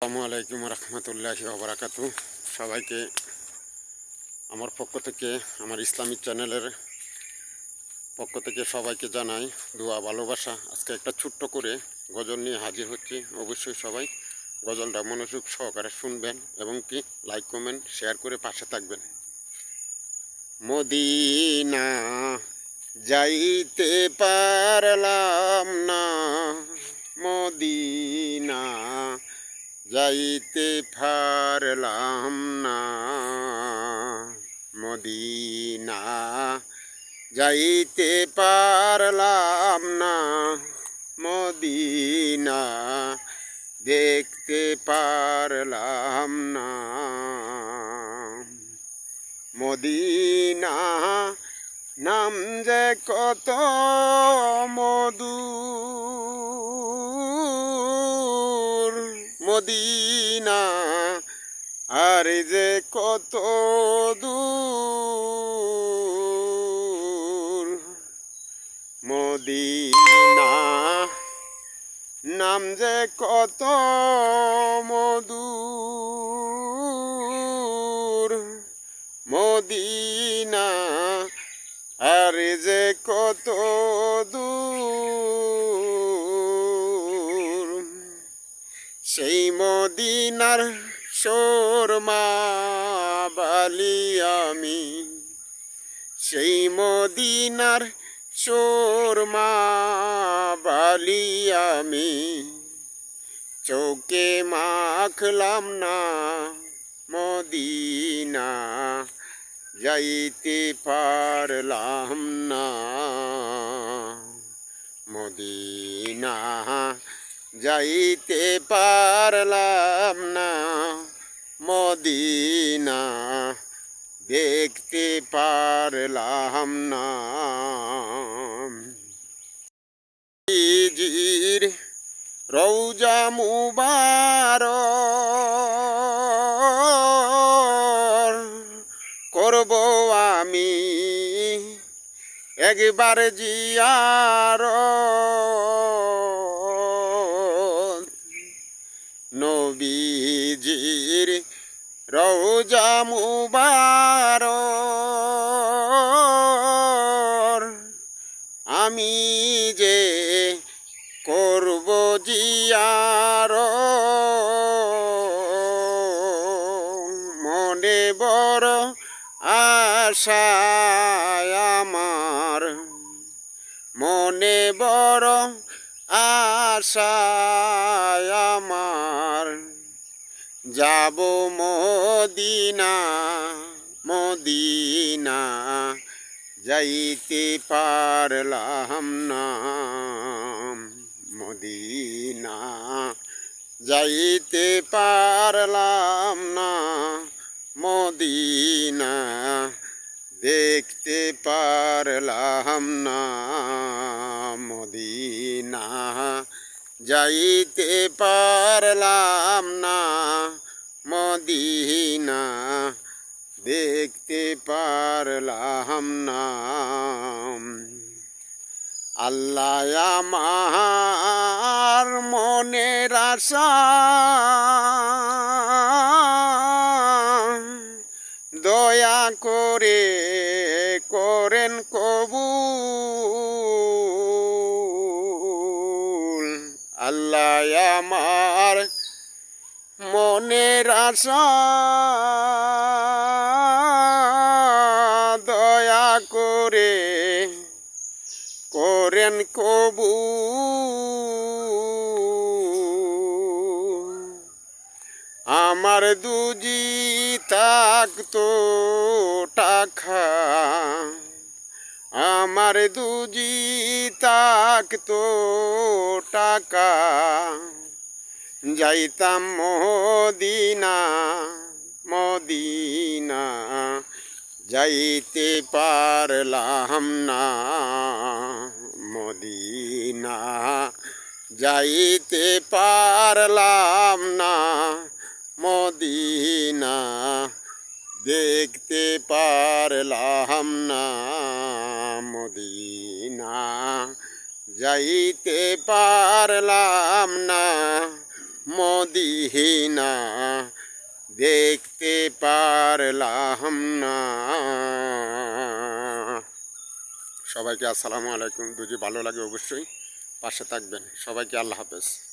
আসসালামু আলাইকুম রহমতুল্লাহি ওয়া বারাকাতু। সবাইকে আমার পক্ষ থেকে, আমার ইসলামিক চ্যানেলের পক্ষ থেকে সবাইকে জানাই দোয়া ভালোবাসা। আজকে একটা ছোট্ট করে গজল নিয়ে হাজির হচ্ছি। অবশ্যই সবাই গজলটা মনোযোগ সহকারে শুনবেন এবং কি লাইক কমেন্ট শেয়ার করে পাশে থাকবেন। মদিনা যাইতে পারলাম না, মদিনা যাইতে পারলাম না, মদিনা যাইতে পারলাম না, মদিনা দেখতে পারলাম না, মদিনা নাম যে কত মধুর, মদিনা আর যে কত দূর, মদিনা নাম যে কত মধুর, মদিনা আর যে কত দূর, সেই মদিনার সুরমা বালি আমি, সেই মদিনার সুরমা বালি আমি, চোখে মাখলাম না, মদিনা যাইতে পারলাম না, মদিনা যাইতে পারলাম না, মদিনা দেখতে পারলাম না। জির রওজা মুবারক করব আমি একবার জিয়ারত, নবীজির রওজা মুবারক আমি যে করব জিয়ারত, মনে বড় আশা আমার, মনে বড় আশা আমার, যাব মদিনা, মদিনা যাইতে পারলাম না, মদিনা যাইতে পারলাম না, মদিনা দেখতে পারলাম না, মদিনা যাইতে পারলাম না, মদিনা দেখতে পারলাম না। আল্লাহ আমার মনের আশা দয়া করে করেন কবুল, আল্লাহ আমার মনের আশা দয়া করে করেন কবুল, আমার দুজি থাকতো টাকা, আমার দুজি থাকতো টাকা, যাইতাম মদিনা, মদিনা যাইতে পারলাম না, মদিনা যাইতে পারলাম না, মদিনা দেখতে পারলাম না, মদিনা যাইতে পারলাম না, মদিনা দেখতে পারলাম না। সবাইকে আসসালামু আলাইকুম। যদি ভালো লাগে অবশ্যই পাশে থাকবেন। সবাইকে আল্লাহ হাফেজ।